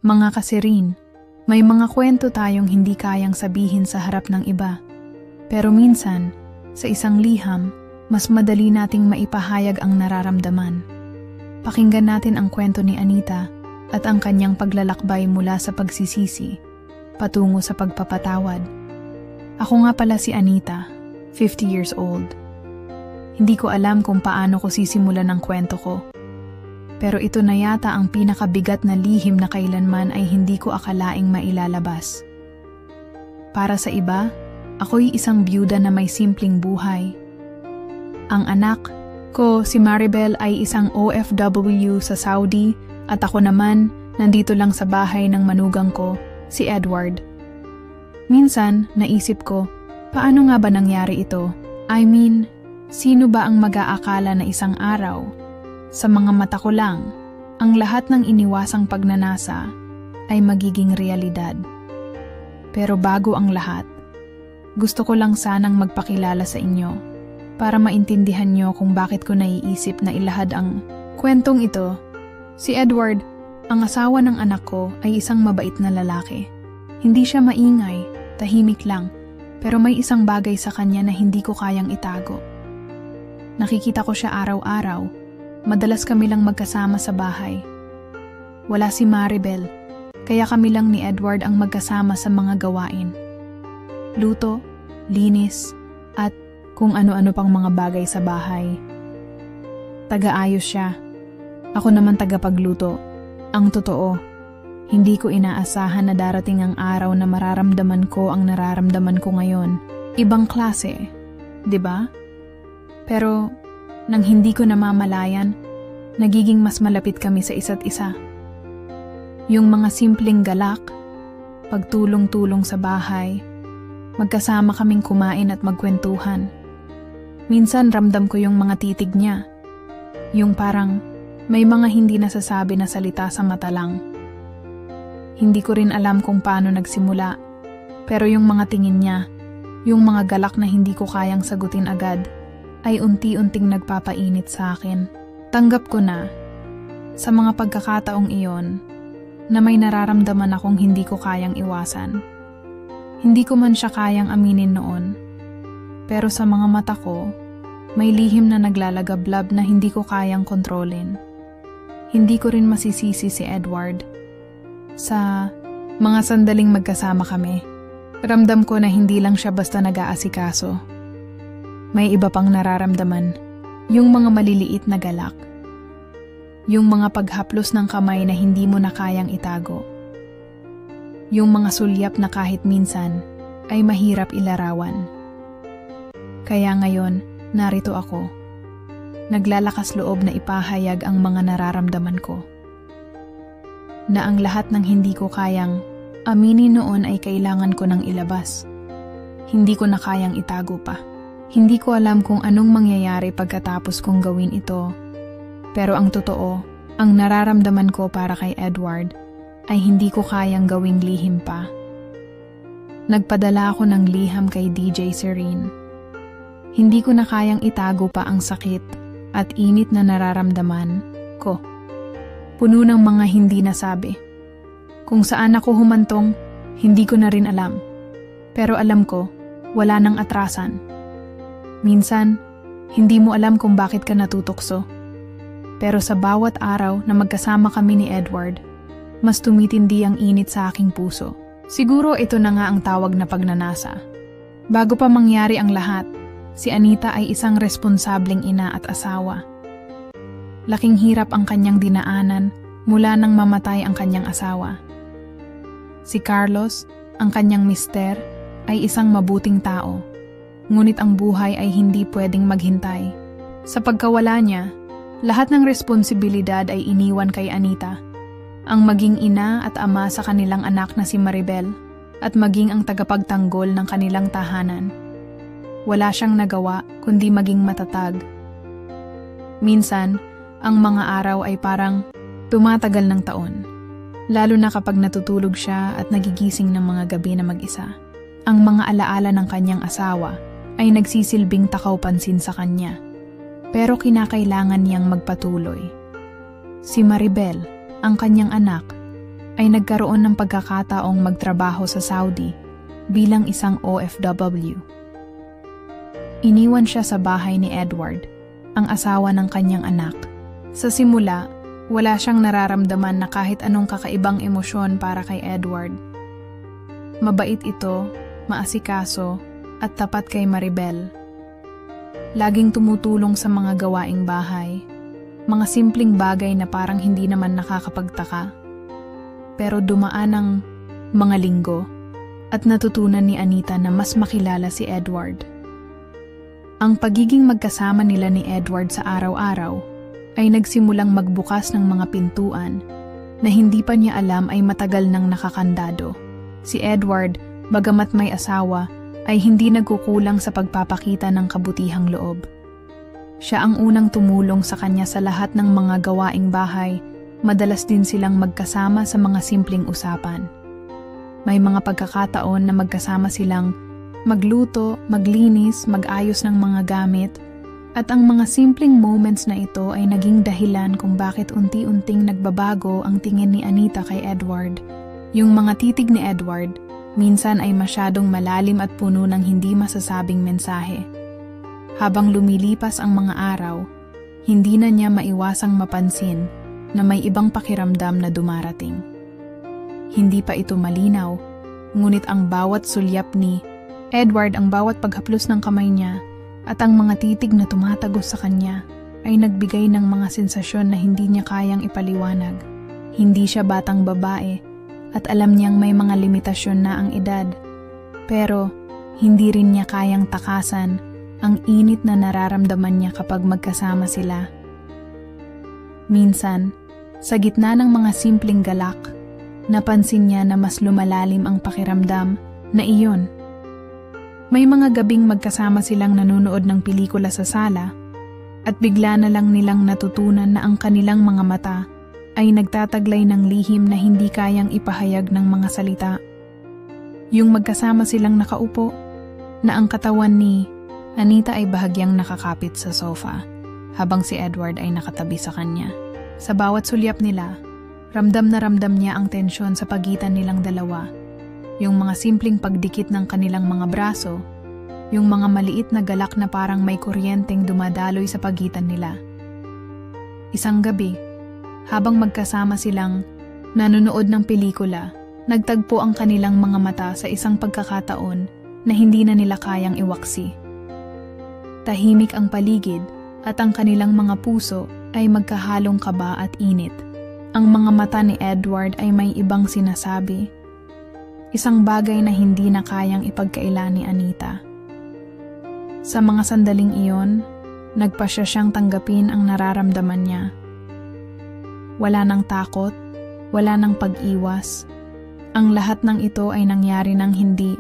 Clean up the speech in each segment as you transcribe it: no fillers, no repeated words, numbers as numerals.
Mga kasirin, may mga kwento tayong hindi kayang sabihin sa harap ng iba. Pero minsan, sa isang liham, mas madali nating maipahayag ang nararamdaman. Pakinggan natin ang kwento ni Anita at ang kanyang paglalakbay mula sa pagsisisi patungo sa pagpapatawad. Ako nga pala si Anita, 50 years old. Hindi ko alam kung paano ko sisimulan ang kwento ko. Pero ito na yata ang pinakabigat na lihim na kailanman ay hindi ko akalaing mailalabas. Para sa iba, ako'y isang byuda na may simpleng buhay. Ang anak ko, si Maribel, ay isang OFW sa Saudi at ako naman nandito lang sa bahay ng manugang ko, si Edward. Minsan, naisip ko, paano nga ba nangyari ito? I mean, sino ba ang mag-aakala na isang araw? Sa mga mata ko lang, ang lahat ng iniwasang pagnanasa ay magiging realidad. Pero bago ang lahat, gusto ko lang sanang magpakilala sa inyo para maintindihan nyo kung bakit ko naiisip na ilahad ang kwentong ito. Si Edward, ang asawa ng anak ko, ay isang mabait na lalaki. Hindi siya maingay, tahimik lang, pero may isang bagay sa kanya na hindi ko kayang itago. Nakikita ko siya araw-araw. Madalas kami lang magkasama sa bahay. Wala si Maribel, kaya kami lang ni Edward ang magkasama sa mga gawain. Luto, linis, at kung ano-ano pang mga bagay sa bahay. Taga-ayos siya. Ako naman tagapagluto. Ang totoo, hindi ko inaasahan na darating ang araw na mararamdaman ko ang nararamdaman ko ngayon. Ibang klase, 'di ba? Pero nang hindi ko namamalayan, nagiging mas malapit kami sa isa't isa. Yung mga simpleng galak, pagtulong-tulong sa bahay, magkasama kaming kumain at magkwentuhan. Minsan ramdam ko yung mga titig niya. Yung parang may mga hindi nasasabi na salita sa mata lang. Hindi ko rin alam kung paano nagsimula, pero yung mga tingin niya, yung mga galak na hindi ko kayang sagutin agad, ay unti-unting nagpapainit sa akin. Tanggap ko na, sa mga pagkakataong iyon, na may nararamdaman akong hindi ko kayang iwasan. Hindi ko man siya kayang aminin noon, pero sa mga mata ko, may lihim na naglalagablab na hindi ko kayang kontrolin. Hindi ko rin masisisi si Edward. Sa mga sandaling magkasama kami, ramdam ko na hindi lang siya basta nag-aasikaso. May iba pang nararamdaman, yung mga maliliit na galak. Yung mga paghaplos ng kamay na hindi mo na kayang itago. Yung mga sulyap na kahit minsan ay mahirap ilarawan. Kaya ngayon, narito ako. Naglalakas loob na ipahayag ang mga nararamdaman ko. Na ang lahat ng hindi ko kayang aminin noon ay kailangan ko nang ilabas. Hindi ko na kayang itago pa. Hindi ko alam kung anong mangyayari pagkatapos kong gawin ito. Pero ang totoo, ang nararamdaman ko para kay Edward ay hindi ko kayang gawing lihim pa. Nagpadala ako ng liham kay DJ Serene. Hindi ko na kayang itago pa ang sakit at init na nararamdaman ko. Puno ng mga hindi nasabi. Kung saan ako humantong, hindi ko na rin alam. Pero alam ko, wala nang atrasan. Minsan, hindi mo alam kung bakit ka natutokso. Pero sa bawat araw na magkasama kami ni Edward, mas tumitindi ang init sa aking puso. Siguro ito na nga ang tawag na pagnanasa. Bago pa mangyari ang lahat, si Anita ay isang responsableng ina at asawa. Laking hirap ang kanyang dinaanan mula nang mamatay ang kanyang asawa. Si Carlos, ang kanyang mister, ay isang mabuting tao. Ngunit ang buhay ay hindi pwedeng maghintay. Sa pagkawala niya, lahat ng responsibilidad ay iniwan kay Anita. Ang maging ina at ama sa kanilang anak na si Maribel at maging ang tagapagtanggol ng kanilang tahanan. Wala siyang nagawa kundi maging matatag. Minsan, ang mga araw ay parang tumatagal ng taon. Lalo na kapag natutulog siya at nagigising ng mga gabi na mag-isa. Ang mga alaala ng kanyang asawa ay nagsisilbing takaw pansin sa kanya. Pero kinakailangan niyang magpatuloy. Si Maribel, ang kanyang anak, ay nagkaroon ng pagkakataong magtrabaho sa Saudi bilang isang OFW. Iniwan siya sa bahay ni Edward, ang asawa ng kanyang anak. Sa simula, wala siyang nararamdaman na kahit anong kakaibang emosyon para kay Edward. Mabait ito, maasikaso, at tapat kay Maribel. Laging tumutulong sa mga gawaing bahay, mga simpleng bagay na parang hindi naman nakakapagtaka. Pero dumaan ang mga linggo at natutunan ni Anita na mas makilala si Edward. Ang pagiging magkasama nila ni Edward sa araw-araw ay nagsimulang magbukas ng mga pintuan na hindi pa niya alam ay matagal nang nakakandado. Si Edward, bagamat may asawa, ay hindi nagkukulang sa pagpapakita ng kabutihang loob. Siya ang unang tumulong sa kanya sa lahat ng mga gawaing bahay, madalas din silang magkasama sa mga simpleng usapan. May mga pagkakataon na magkasama silang magluto, maglinis, mag-ayos ng mga gamit, at ang mga simpleng moments na ito ay naging dahilan kung bakit unti-unting nagbabago ang tingin ni Anita kay Edward. Yung mga titig ni Edward, minsan ay masyadong malalim at puno ng hindi masasabing mensahe. Habang lumilipas ang mga araw, hindi na niya maiwasang mapansin na may ibang pakiramdam na dumarating. Hindi pa ito malinaw, ngunit ang bawat sulyap ni Edward, ang bawat paghaplos ng kamay niya at ang mga titig na tumatagos sa kanya ay nagbigay ng mga sensasyon na hindi niya kayang ipaliwanag. Hindi siya batang babae at alam niyang may mga limitasyon na ang edad, pero hindi rin niya kayang takasan ang init na nararamdaman niya kapag magkasama sila. Minsan, sa gitna ng mga simpleng galak, napansin niya na mas lumalalim ang pakiramdam na iyon. May mga gabing magkasama silang nanonood ng pelikula sa sala at bigla na lang nilang natutunan na ang kanilang mga mata ay nagtataglay ng lihim na hindi kayang ipahayag ng mga salita. Yung magkasama silang nakaupo na ang katawan ni Anita ay bahagyang nakakapit sa sofa habang si Edward ay nakatabi sa kanya. Sa bawat sulyap nila, ramdam na ramdam niya ang tensyon sa pagitan nilang dalawa. Yung mga simpleng pagdikit ng kanilang mga braso, yung mga maliit na galak na parang may kuryenteng dumadaloy sa pagitan nila. Isang gabi, habang magkasama silang nanonood ng pelikula, nagtagpo ang kanilang mga mata sa isang pagkakataon na hindi na nila kayang iwaksi. Tahimik ang paligid at ang kanilang mga puso ay magkahalong kaba at init. Ang mga mata ni Edward ay may ibang sinasabi. Isang bagay na hindi na kayang ipagkaila ni Anita. Sa mga sandaling iyon, nagpasya siyang tanggapin ang nararamdaman niya. Wala nang takot, wala nang pag-iwas. Ang lahat ng ito ay nangyari nang hindi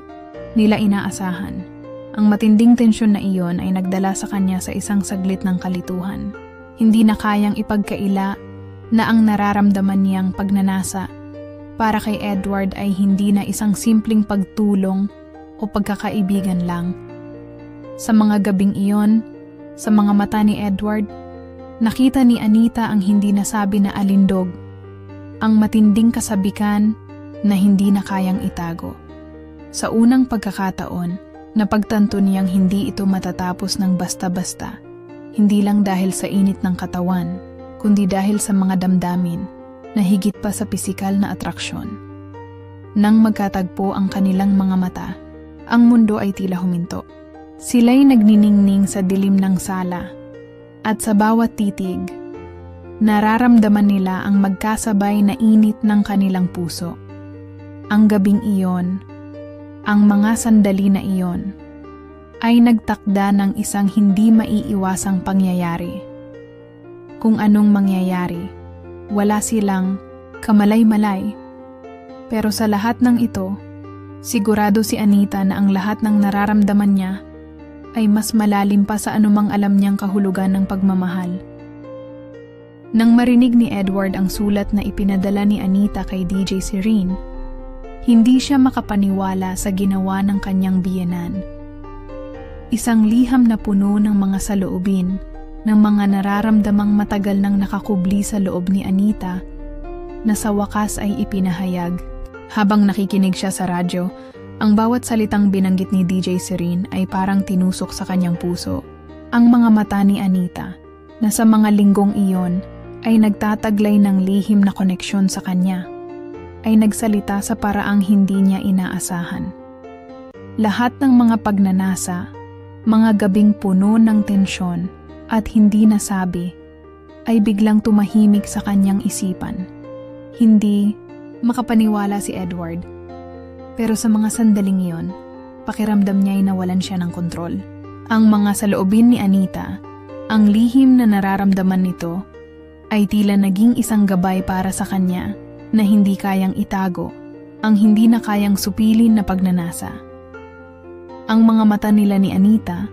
nila inaasahan. Ang matinding tensyon na iyon ay nagdala sa kanya sa isang saglit ng kalituhan. Hindi na kayang ipagkaila na ang nararamdaman niyang pagnanasa para kay Edward ay hindi na isang simpleng pagtulong o pagkakaibigan lang. Sa mga gabing iyon, sa mga mata ni Edward, nakita ni Anita ang hindi nasabi na alindog, ang matinding kasabikan na hindi na kayang itago. Sa unang pagkakataon, napagtanto niyang hindi ito matatapos ng basta-basta, hindi lang dahil sa init ng katawan, kundi dahil sa mga damdamin na higit pa sa pisikal na atraksyon. Nang magkatagpo ang kanilang mga mata, ang mundo ay tila huminto. Sila'y nagniningning sa dilim ng sala, at sa bawat titig, nararamdaman nila ang magkasabay na init ng kanilang puso. Ang gabing iyon, ang mga sandali na iyon, ay nagtakda ng isang hindi maiiwasang pangyayari. Kung anong mangyayari, wala silang kamalay-malay. Pero sa lahat ng ito, sigurado si Anita na ang lahat ng nararamdaman niya ay mas malalim pa sa anumang alam niyang kahulugan ng pagmamahal. Nang marinig ni Edward ang sulat na ipinadala ni Anita kay DJ Serene, hindi siya makapaniwala sa ginawa ng kanyang biyenan. Isang liham na puno ng mga saloobin, ng mga nararamdamang matagal nang nakakubli sa loob ni Anita, na sa wakas ay ipinahayag. Habang nakikinig siya sa radyo, ang bawat salitang binanggit ni DJ Serene ay parang tinusok sa kanyang puso. Ang mga mata ni Anita, na sa mga linggong iyon ay nagtataglay ng lihim na koneksyon sa kanya, ay nagsalita sa paraang hindi niya inaasahan. Lahat ng mga pagnanasa, mga gabing puno ng tensyon at hindi nasabi, ay biglang tumahimik sa kanyang isipan. Hindi makapaniwala si Edward. Pero sa mga sandaling iyon, pakiramdam niya ay nawalan siya ng kontrol. Ang mga saloobin ni Anita, ang lihim na nararamdaman nito, ay tila naging isang gabay para sa kanya na hindi kayang itago, ang hindi na kayang supilin na pagnanasa. Ang mga mata nila ni Anita,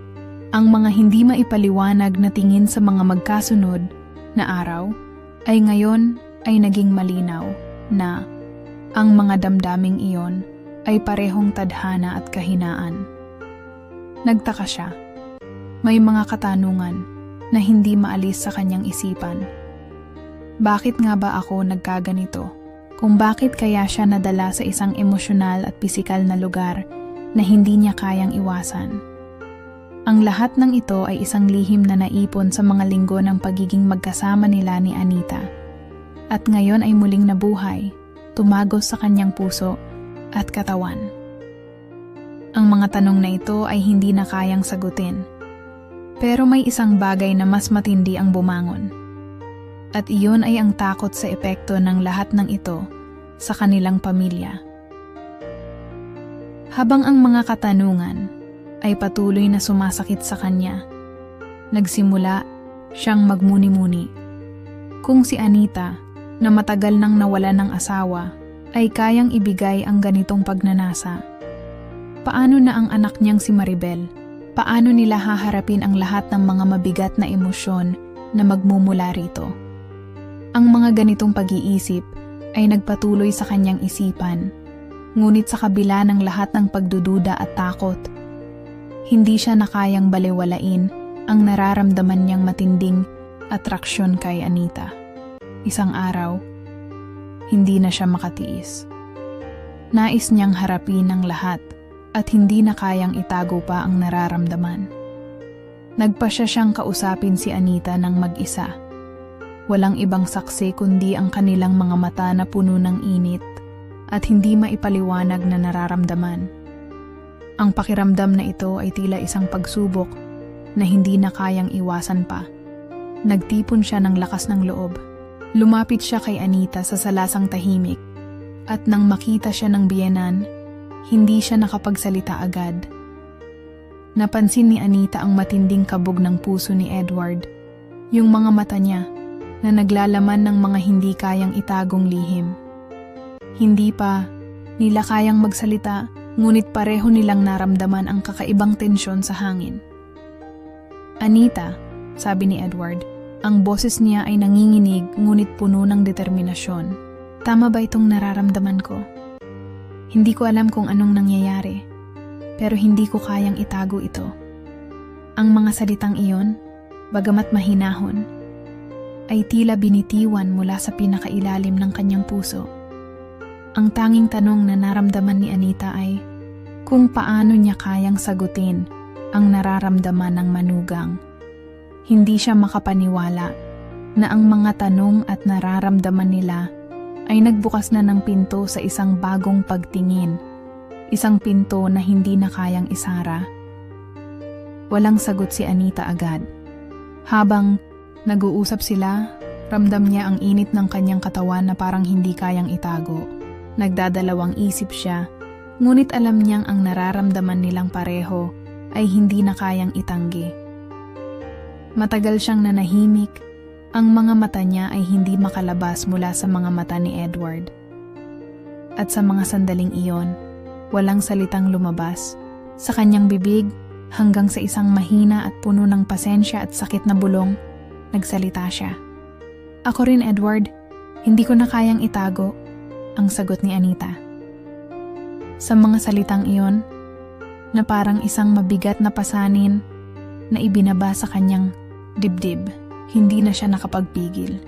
ang mga hindi maipaliwanag na tingin sa mga magkasunod na araw, ay ngayon ay naging malinaw na ang mga damdaming iyon ay parehong tadhana at kahinaan. Nagtaka siya. May mga katanungan na hindi maalis sa kanyang isipan. Bakit nga ba ako nagkaganito? Kung bakit kaya siya nadala sa isang emosyonal at pisikal na lugar na hindi niya kayang iwasan? Ang lahat ng ito ay isang lihim na naipon sa mga linggo ng pagiging magkasama nila ni Anita. At ngayon ay muling nabuhay, tumagos sa kanyang puso at katawan. Ang mga tanong na ito ay hindi na kayang sagutin. Pero may isang bagay na mas matindi ang bumangon. At iyon ay ang takot sa epekto ng lahat ng ito sa kanilang pamilya. Habang ang mga katanungan ay patuloy na sumasakit sa kanya, nagsimula siyang magmuni-muni. Kung si Anita, na matagal nang nawala ng asawa, ay kayang ibigay ang ganitong pagnanasa, paano na ang anak niyang si Maribel? Paano nila haharapin ang lahat ng mga mabigat na emosyon na magmumula rito? Ang mga ganitong pag-iisip ay nagpatuloy sa kanyang isipan, ngunit sa kabila ng lahat ng pagdududa at takot, hindi siya nakayang balewalain ang nararamdaman niyang matinding atraksyon kay Anita. Isang araw, hindi na siya makatiis. Nais niyang harapin ang lahat at hindi na kayang itago pa ang nararamdaman. Nagpasya siyang kausapin si Anita ng mag-isa. Walang ibang saksi kundi ang kanilang mga mata na puno ng init at hindi maipaliwanag na nararamdaman. Ang pakiramdam na ito ay tila isang pagsubok na hindi na kayang iwasan pa. Nagtipon siya ng lakas ng loob. Lumapit siya kay Anita sa salasang tahimik at nang makita siya ng biyenan, hindi siya nakapagsalita agad. Napansin ni Anita ang matinding kabog ng puso ni Edward, yung mga mata niya na naglalaman ng mga hindi kayang itagong lihim. Hindi pa nila kayang magsalita, ngunit pareho nilang naramdaman ang kakaibang tensyon sa hangin. Anita, sabi ni Edward, ang boses niya ay nanginginig ngunit puno ng determinasyon. Tama ba itong nararamdaman ko? Hindi ko alam kung anong nangyayari, pero hindi ko kayang itago ito. Ang mga salitang iyon, bagamat mahinahon, ay tila binitiwan mula sa pinakailalim ng kanyang puso. Ang tanging tanong na naramdaman ni Anita ay kung paano niya kayang sagutin ang nararamdaman ng manugang. Hindi siya makapaniwala na ang mga tanong at nararamdaman nila ay nagbukas na ng pinto sa isang bagong pagtingin, isang pinto na hindi na kayang isara. Walang sagot si Anita agad. Habang nag-uusap sila, ramdam niya ang init ng kanyang katawan na parang hindi kayang itago. Nagdadalawang isip siya, ngunit alam niyang ang nararamdaman nilang pareho ay hindi na kayang itanggi. Matagal siyang nanahimik, ang mga mata niya ay hindi makalabas mula sa mga mata ni Edward. At sa mga sandaling iyon, walang salitang lumabas. Sa kanyang bibig, hanggang sa isang mahina at puno ng pasensya at sakit na bulong, nagsalita siya. Ako rin, Edward, hindi ko na kayang itago, ang sagot ni Anita. Sa mga salitang iyon, na parang isang mabigat na pasanin na ibinaba sa kanyang dibdib, hindi na siya nakapagpigil.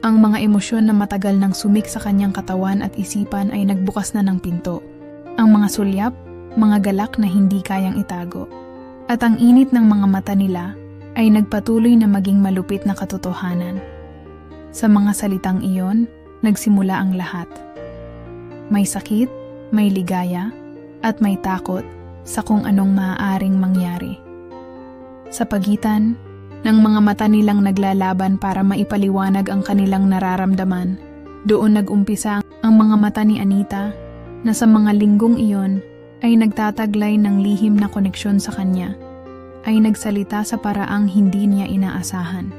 Ang mga emosyon na matagal nang sumik sa kanyang katawan at isipan ay nagbukas na ng pinto. Ang mga sulyap, mga galak na hindi kayang itago. At ang init ng mga mata nila ay nagpatuloy na maging malupit na katotohanan. Sa mga salitang iyon, nagsimula ang lahat. May sakit, may ligaya, at may takot sa kung anong maaaring mangyari. Sa pagitan ng mga mata nilang naglalaban para maipaliwanag ang kanilang nararamdaman, doon nag-umpisa ang mga mata ni Anita na sa mga linggong iyon ay nagtataglay ng lihim na koneksyon sa kanya, ay nagsalita sa paraang hindi niya inaasahan.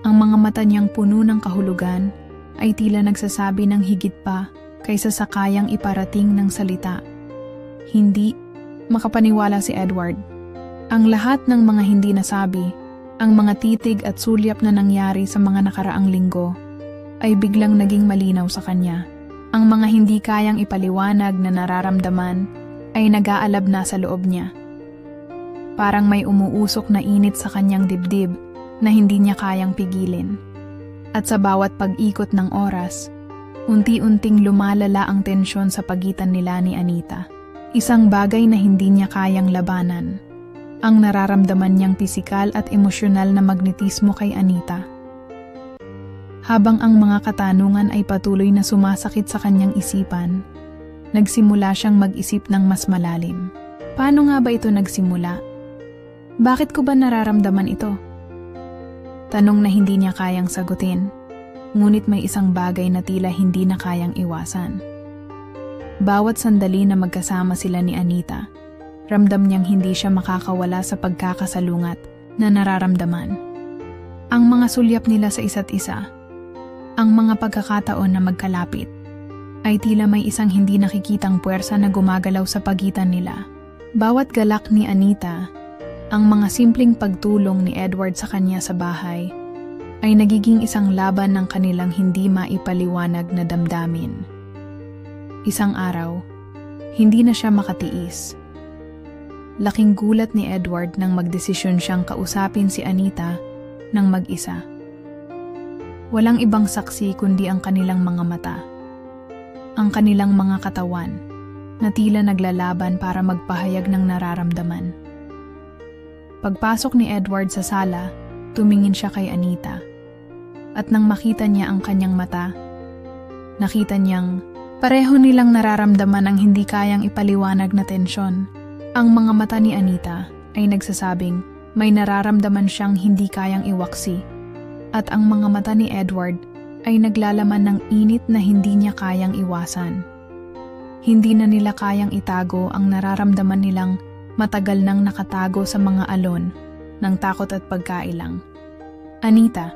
Ang mga mata niyang puno ng kahulugan ay tila nagsasabi ng higit pa kaysa sa kayang iparating ng salita. Hindi makapaniwala si Edward. Ang lahat ng mga hindi nasabi, ang mga titig at sulyap na nangyari sa mga nakaraang linggo, ay biglang naging malinaw sa kanya. Ang mga hindi kayang ipaliwanag na nararamdaman ay nag-aalab na sa loob niya. Parang may umuusok na init sa kanyang dibdib na hindi niya kayang pigilin. At sa bawat pag-ikot ng oras, unti-unting lumalala ang tensyon sa pagitan nila ni Anita. Isang bagay na hindi niya kayang labanan. Ang nararamdaman niyang pisikal at emosyonal na magnetismo kay Anita. Habang ang mga katanungan ay patuloy na sumasakit sa kanyang isipan, nagsimula siyang mag-isip ng mas malalim. Paano nga ba ito nagsimula? Bakit ko ba nararamdaman ito? Tanong na hindi niya kayang sagutin, ngunit may isang bagay na tila hindi na kayang iwasan. Bawat sandali na magkasama sila ni Anita, ramdam niyang hindi siya makakawala sa pagkakasalungat na nararamdaman. Ang mga sulyap nila sa isa't isa, ang mga pagkakataon na magkalapit, ay tila may isang hindi nakikitang puwersa na gumagalaw sa pagitan nila. Bawat galak ni Anita, ang mga simpleng pagtulong ni Edward sa kanya sa bahay, ay nagiging isang laban ng kanilang hindi maipaliwanag na damdamin. Isang araw, hindi na siya makatiis. Laking gulat ni Edward nang magdesisyon siyang kausapin si Anita ng mag-isa. Walang ibang saksi kundi ang kanilang mga mata. Ang kanilang mga katawan na tila naglalaban para magpahayag ng nararamdaman. Pagpasok ni Edward sa sala, tumingin siya kay Anita. At nang makita niya ang kanyang mata, nakita niyang pareho nilang nararamdaman ang hindi kayang ipaliwanag na tensyon. Ang mga mata ni Anita ay nagsasabing may nararamdaman siyang hindi kayang iwaksi, at ang mga mata ni Edward ay naglalaman ng init na hindi niya kayang iwasan. Hindi na nila kayang itago ang nararamdaman nilang matagal nang nakatago sa mga alon ng takot at pagkailang. "Anita,"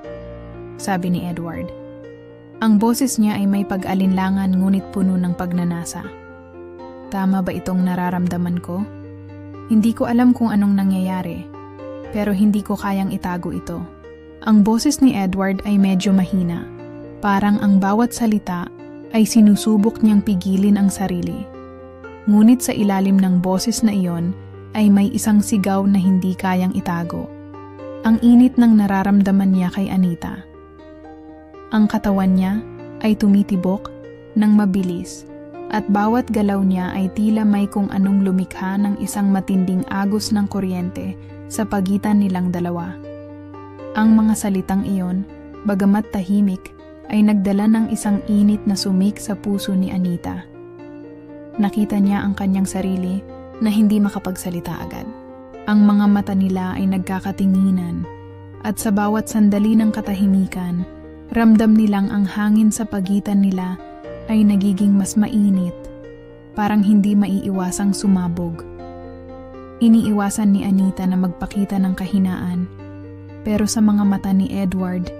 sabi ni Edward. Ang boses niya ay may pag-alinlangan ngunit puno ng pagnanasa. "Tama ba itong nararamdaman ko? Hindi ko alam kung anong nangyayari, pero hindi ko kayang itago ito." Ang boses ni Edward ay medyo mahina, parang ang bawat salita ay sinusubok niyang pigilin ang sarili. Ngunit sa ilalim ng boses na iyon ay may isang sigaw na hindi kayang itago. Ang init ng nararamdaman niya kay Anita. Ang katawan niya ay tumitibok ng mabilis, at bawat galaw niya ay tila may kung anong lumikha ng isang matinding agos ng kuryente sa pagitan nilang dalawa. Ang mga salitang iyon, bagamat tahimik, ay nagdala ng isang init na sumik sa puso ni Anita. Nakita niya ang kanyang sarili na hindi makapagsalita agad. Ang mga mata nila ay nagkakatinginan, at sa bawat sandali ng katahimikan, ramdam nilang ang hangin sa pagitan nila ay nagiging mas mainit, parang hindi maiiwasang sumabog. Iniiwasan ni Anita na magpakita ng kahinaan, pero sa mga mata ni Edward,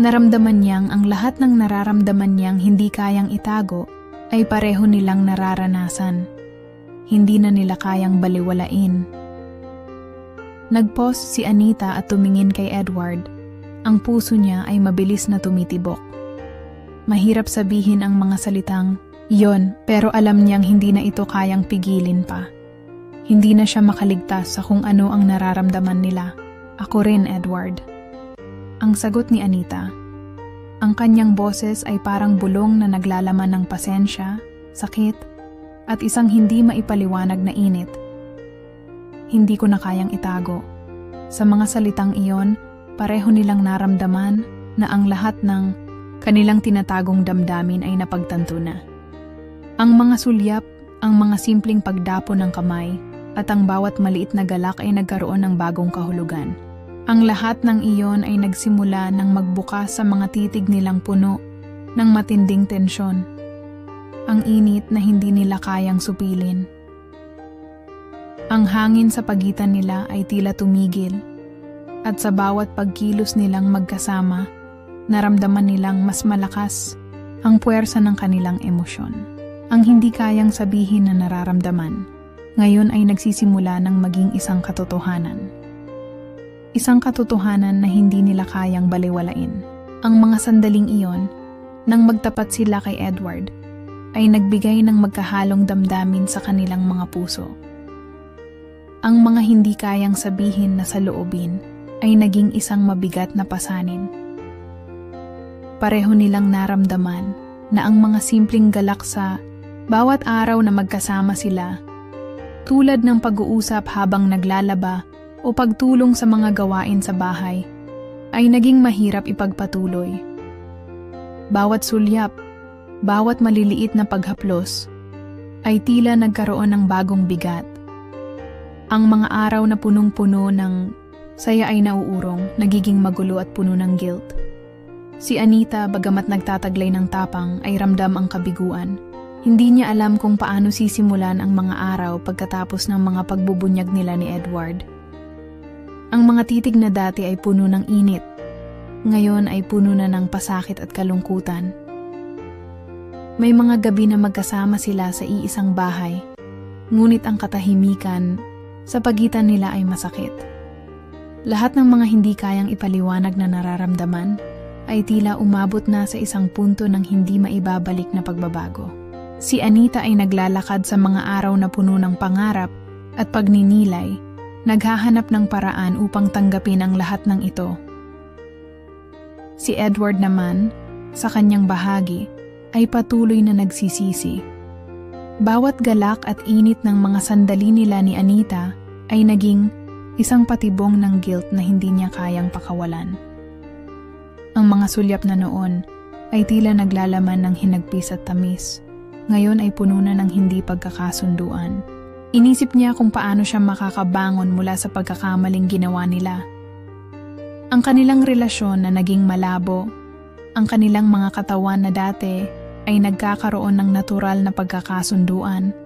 naramdaman niyang ang lahat ng nararamdaman niyang hindi kayang itago ay pareho nilang nararanasan. Hindi na nila kayang baliwalain. Nag-pause si Anita at tumingin kay Edward. Ang puso niya ay mabilis na tumitibok. Mahirap sabihin ang mga salitang, "Yon," pero alam niyang hindi na ito kayang pigilin pa. Hindi na siya makaligtas sa kung ano ang nararamdaman nila. "Ako rin, Edward." Ang sagot ni Anita, Ang kanyang boses ay parang bulong na naglalaman ng pasensya, sakit, at isang hindi maipaliwanag na init. Hindi ko na kayang itago. Sa mga salitang iyon, pareho nilang naramdaman na ang lahat ng kanilang tinatagong damdamin ay napagtanto na. Ang mga sulyap, ang mga simpleng pagdapo ng kamay, at ang bawat maliit na galak ay nagkaroon ng bagong kahulugan. Ang lahat ng iyon ay nagsimula nang magbukas sa mga titig nilang puno ng matinding tensyon. Ang init na hindi nila kayang supilin. Ang hangin sa pagitan nila ay tila tumigil, at sa bawat pagkilos nilang magkasama, naramdaman nilang mas malakas ang puwersa ng kanilang emosyon. Ang hindi kayang sabihin na nararamdaman, ngayon ay nagsisimula ng maging isang katotohanan. Isang katotohanan na hindi nila kayang baliwalain. Ang mga sandaling iyon, nang magtapat sila kay Edward, ay nagbigay ng magkahalong damdamin sa kanilang mga puso. Ang mga hindi kayang sabihin na saloobin ay naging isang mabigat na pasanin. Pareho nilang naramdaman na ang mga simpleng galak sa bawat araw na magkasama sila, tulad ng pag-uusap habang naglalaba o pagtulong sa mga gawain sa bahay, ay naging mahirap ipagpatuloy. Bawat sulyap, bawat maliliit na paghaplos, ay tila nagkaroon ng bagong bigat. Ang mga araw na punong-puno ng saya ay nauurong, nagiging magulo at puno ng guilt. Si Anita, bagamat nagtataglay ng tapang, ay ramdam ang kabiguan. Hindi niya alam kung paano sisimulan ang mga araw pagkatapos ng mga pagbubunyag nila ni Edward. Ang mga titig na dati ay puno ng init, ngayon ay puno na ng pasakit at kalungkutan. May mga gabi na magkasama sila sa iisang bahay, ngunit ang katahimikan sa pagitan nila ay masakit. Lahat ng mga hindi kayang ipaliwanag na nararamdaman ay tila umabot na sa isang punto ng hindi maibabalik na pagbabago. Si Anita ay naglalakad sa mga araw na puno ng pangarap at pagninilay, naghahanap ng paraan upang tanggapin ang lahat ng ito. Si Edward naman, sa kanyang bahagi, ay patuloy na nagsisisi. Bawat galak at init ng mga sandali nila ni Anita ay naging isang patibong ng guilt na hindi niya kayang pakawalan. Ang mga sulyap na noon ay tila naglalaman ng hinagpis at tamis. Ngayon ay puno na ng hindi pagkakasunduan. Inisip niya kung paano siya makakabangon mula sa pagkakamaling ginawa nila. Ang kanilang relasyon na naging malabo, ang kanilang mga katawan na dati ay nagkakaroon ng natural na pagkakasunduan,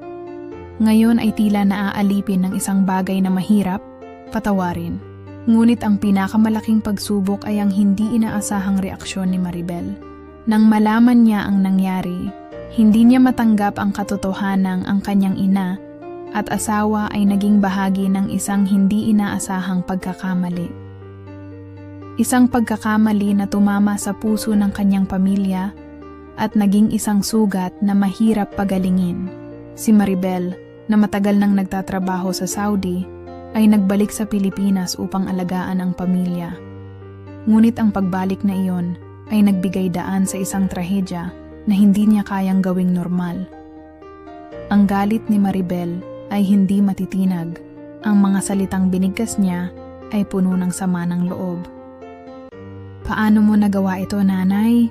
ngayon ay tila naaalipin ng isang bagay na mahirap patawarin. Ngunit ang pinakamalaking pagsubok ay ang hindi inaasahang reaksyon ni Maribel. Nang malaman niya ang nangyari, hindi niya matanggap ang katotohanang ang kanyang ina at asawa ay naging bahagi ng isang hindi inaasahang pagkakamali. Isang pagkakamali na tumama sa puso ng kanyang pamilya at naging isang sugat na mahirap pagalingin. Si Maribel, na matagal nang nagtatrabaho sa Saudi, ay nagbalik sa Pilipinas upang alagaan ang pamilya. Ngunit ang pagbalik na iyon ay nagbigay daan sa isang trahedya na hindi niya kayang gawing normal. Ang galit ni Maribel ay hindi matitinag. Ang mga salitang binigkas niya ay puno ng sama ng loob. "Paano mo nagawa ito, nanay?"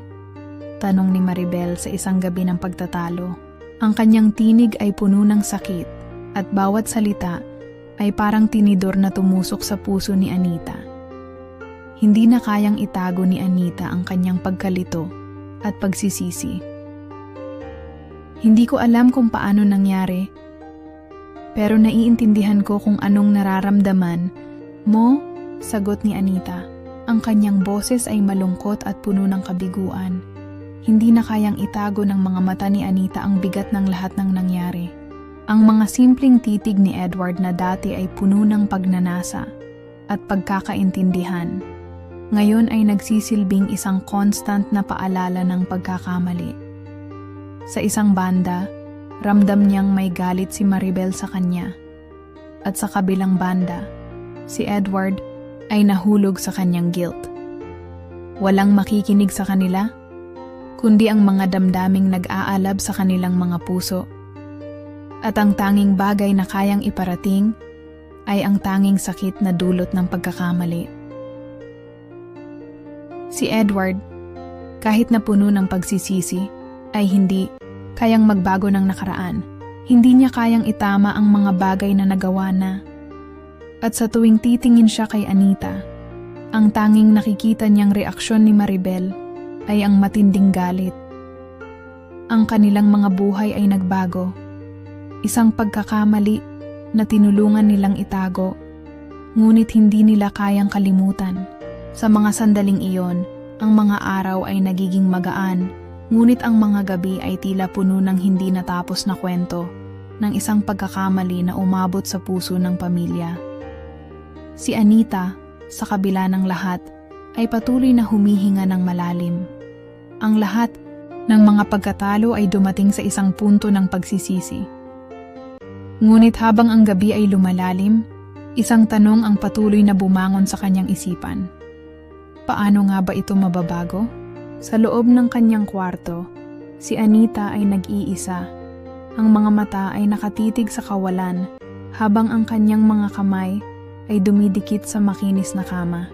tanong ni Maribel sa isang gabi ng pagtatalo. Ang kanyang tinig ay puno ng sakit at bawat salita ay parang tinidor na tumusok sa puso ni Anita. Hindi na kayang itago ni Anita ang kanyang pagkalito at pagsisisi. "Hindi ko alam kung paano nangyari, pero naiintindihan ko kung anong nararamdaman mo," sagot ni Anita. Ang kanyang boses ay malungkot at puno ng kabiguan. Hindi na kayang itago ng mga mata ni Anita ang bigat ng lahat ng nangyari. Ang mga simpleng titig ni Edward na dati ay puno ng pagnanasa at pagkakaintindihan, ngayon ay nagsisilbing isang constant na paalala ng pagkakamali. Sa isang banda, ramdam niyang may galit si Maribel sa kanya. At sa kabilang banda, si Edward ay nahulog sa kanyang guilt. Walang makikinig sa kanila, kundi ang mga damdaming nag-aalab sa kanilang mga puso. At ang tanging bagay na kayang iparating ay ang tanging sakit na dulot ng pagkakamali. Si Edward, kahit na puno ng pagsisisi, ay hindi kayang magbago ng nakaraan. Hindi niya kayang itama ang mga bagay na nagawa na. At sa tuwing titingin siya kay Anita, ang tanging nakikita niyang reaksyon ni Maribel ay ang matinding galit. Ang kanilang mga buhay ay nagbago. Isang pagkakamali na tinulungan nilang itago, ngunit hindi nila kayang kalimutan. Sa mga sandaling iyon, ang mga araw ay nagiging magaan, ngunit ang mga gabi ay tila puno ng hindi natapos na kwento ng isang pagkakamali na umabot sa puso ng pamilya. Si Anita, sa kabila ng lahat, ay patuloy na humihinga ng malalim. Ang lahat ng mga pagkatalo ay dumating sa isang punto ng pagsisisi. Ngunit habang ang gabi ay lumalalim, isang tanong ang patuloy na bumangon sa kanyang isipan. Paano nga ba ito mababago? Sa loob ng kanyang kwarto, si Anita ay nag-iisa. Ang mga mata ay nakatitig sa kawalan, habang ang kanyang mga kamay ay dumidikit sa makinis na kama.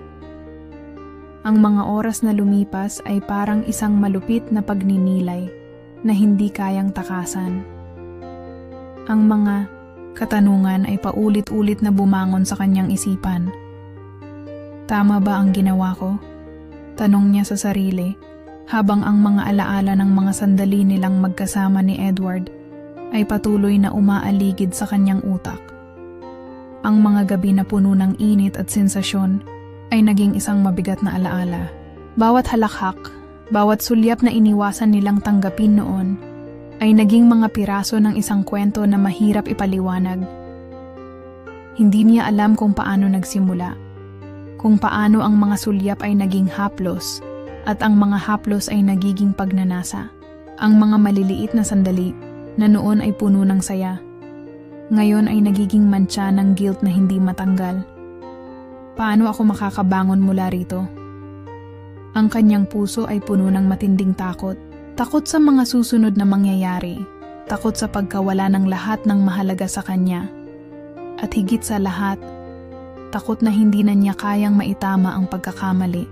Ang mga oras na lumipas ay parang isang malupit na pagninilay na hindi kayang takasan. Ang mga katanungan ay paulit-ulit na bumangon sa kanyang isipan. Tama ba ang ginawa ko? Tanong niya sa sarili, habang ang mga alaala ng mga sandali nilang magkasama ni Edward ay patuloy na umaaligid sa kanyang utak. Ang mga gabi na puno ng init at sensasyon ay naging isang mabigat na alaala. Bawat halakhak, bawat sulyap na iniwasan nilang tanggapin noon ay naging mga piraso ng isang kwento na mahirap ipaliwanag. Hindi niya alam kung paano nagsimula, kung paano ang mga sulyap ay naging haplos at ang mga haplos ay nagiging pagnanasa. Ang mga maliliit na sandali na noon ay puno ng saya, ngayon ay nagiging mantsa ng guilt na hindi matanggal. Paano ako makakabangon mula rito? Ang kanyang puso ay puno ng matinding takot. Takot sa mga susunod na mangyayari. Takot sa pagkawala ng lahat ng mahalaga sa kanya. At higit sa lahat, takot na hindi na niya kayang maitama ang pagkakamali.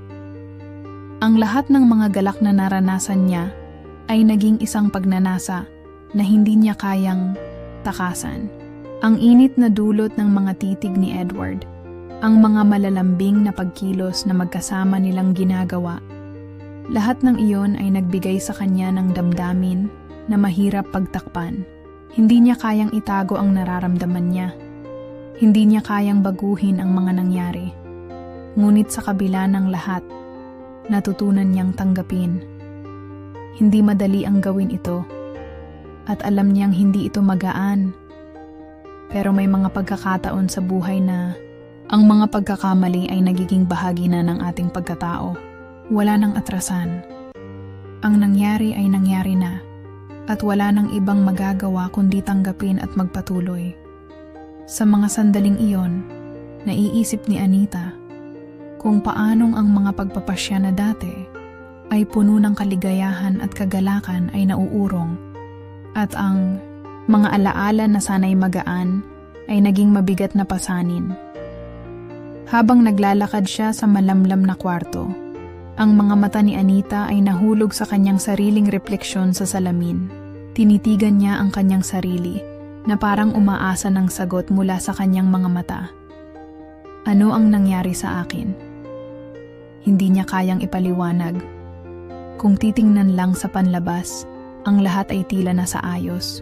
Ang lahat ng mga galak na naranasan niya ay naging isang pagnanasa na hindi niya kayang takasan. Ang init na dulot ng mga titig ni Edward, ang mga malalambing na pagkilos na magkasama nilang ginagawa, lahat ng iyon ay nagbigay sa kanya ng damdamin na mahirap pagtakpan. Hindi niya kayang itago ang nararamdaman niya. Hindi niya kayang baguhin ang mga nangyari. Ngunit sa kabila ng lahat, natutunan niyang tanggapin. Hindi madali ang gawin ito, at alam niyang hindi ito magaan. Pero may mga pagkakataon sa buhay na ang mga pagkakamali ay nagiging bahagi na ng ating pagkatao. Wala nang atrasan. Ang nangyari ay nangyari na, at wala nang ibang magagawa kundi tanggapin at magpatuloy. Sa mga sandaling iyon, naiisip ni Anita kung paanong ang mga pagpapasya na dati ay puno ng kaligayahan at kagalakan ay nauurong, at ang mga alaala na sanay magaan ay naging mabigat na pasanin. Habang naglalakad siya sa malamlam na kwarto, ang mga mata ni Anita ay nahulog sa kanyang sariling refleksyon sa salamin. Tinitigan niya ang kanyang sarili na parang umaasa ng sagot mula sa kanyang mga mata. Ano ang nangyari sa akin? Hindi niya kayang ipaliwanag. Kung titingnan lang sa panlabas, ang lahat ay tila na sa ayos.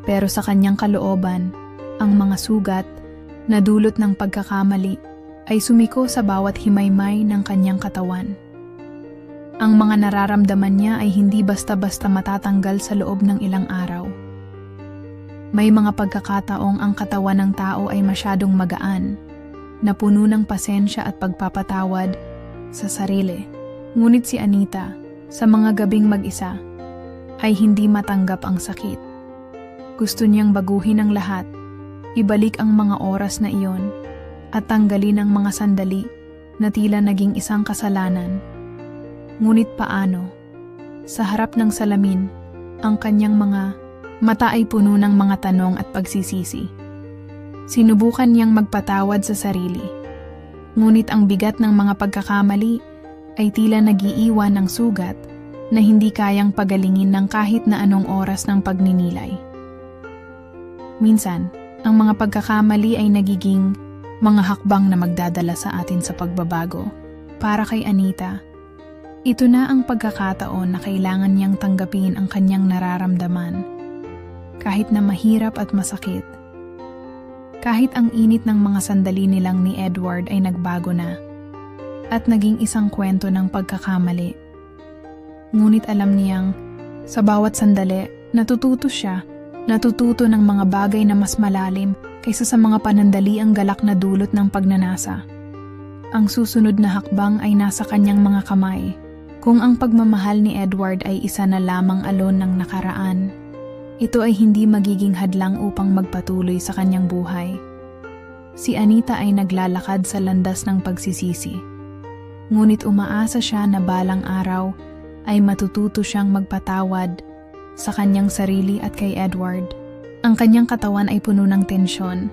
Pero sa kanyang kalooban, ang mga sugat na dulot ng pagkakamali ay sumiko sa bawat himaymay ng kanyang katawan. Ang mga nararamdaman niya ay hindi basta-basta matatanggal sa loob ng ilang araw. May mga pagkakataong ang katawan ng tao ay masyadong magaan, na puno ng pasensya at pagpapatawad sa sarili. Ngunit si Anita, sa mga gabing mag-isa, ay hindi matanggap ang sakit. Gusto niyang baguhin ang lahat, ibalik ang mga oras na iyon, at tanggalin ang mga sandali na tila naging isang kasalanan Ngunit paano? Sa harap ng salamin, ang kanyang mga mata ay puno ng mga tanong at pagsisisi. Sinubukan niyang magpatawad sa sarili. Ngunit ang bigat ng mga pagkakamali ay tila nagiiwan ng sugat na hindi kayang pagalingin ng kahit na anong oras ng pagninilay. Minsan, ang mga pagkakamali ay nagiging mga hakbang na magdadala sa atin sa pagbabago. Para kay Anita, ito na ang pagkakataon na kailangan niyang tanggapin ang kanyang nararamdaman, kahit na mahirap at masakit. Kahit ang init ng mga sandali nilang ni Edward ay nagbago na, at naging isang kwento ng pagkakamali. Ngunit alam niyang, sa bawat sandali, natututo siya, natututo ng mga bagay na mas malalim kaysa sa mga panandaliang galak na dulot ng pagnanasa. Ang susunod na hakbang ay nasa kanyang mga kamay. Kung ang pagmamahal ni Edward ay isa na lamang alon ng nakaraan, ito ay hindi magiging hadlang upang magpatuloy sa kanyang buhay. Si Anita ay naglalakad sa landas ng pagsisisi. Ngunit umaasa siya na balang araw ay matututo siyang magpatawad sa kanyang sarili at kay Edward. Ang kanyang katawan ay puno ng tensyon.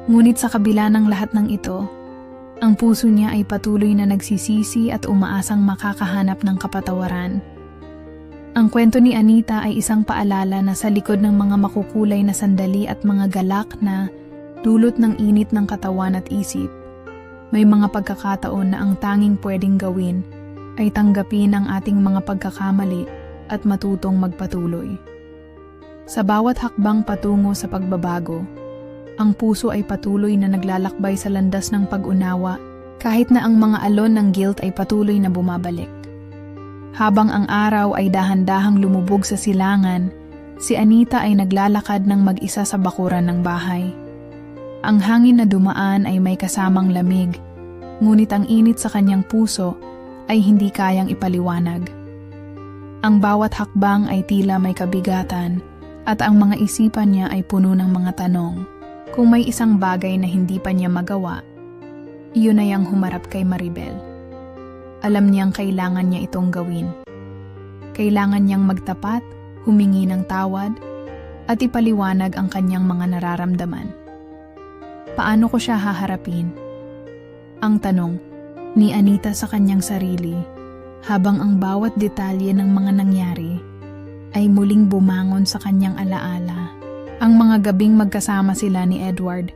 Ngunit sa kabila ng lahat ng ito, ang puso niya ay patuloy na nagsisisi at umaasang makakahanap ng kapatawaran. Ang kwento ni Anita ay isang paalala na sa likod ng mga makukulay na sandali at mga galak na dulot ng init ng katawan at isip, may mga pagkakataon na ang tanging pwedeng gawin ay tanggapin ang ating mga pagkakamali at matutong magpatuloy. Sa bawat hakbang patungo sa pagbabago, ang puso ay patuloy na naglalakbay sa landas ng pag-unawa kahit na ang mga alon ng guilt ay patuloy na bumabalik. Habang ang araw ay dahan-dahang lumubog sa silangan, si Anita ay naglalakad ng mag-isa sa bakuran ng bahay. Ang hangin na dumaan ay may kasamang lamig, ngunit ang init sa kanyang puso ay hindi kayang ipaliwanag. Ang bawat hakbang ay tila may kabigatan at ang mga isipan niya ay puno ng mga tanong. Kung may isang bagay na hindi pa niya magawa, iyon ay ang humarap kay Maribel. Alam niyang kailangan niya itong gawin. Kailangan niyang magtapat, humingi ng tawad, at ipaliwanag ang kanyang mga nararamdaman. Paano ko siya haharapin? Ang tanong ni Anita sa kanyang sarili, habang ang bawat detalye ng mga nangyari ay muling bumangon sa kanyang alaala. Ang mga gabing magkasama sila ni Edward,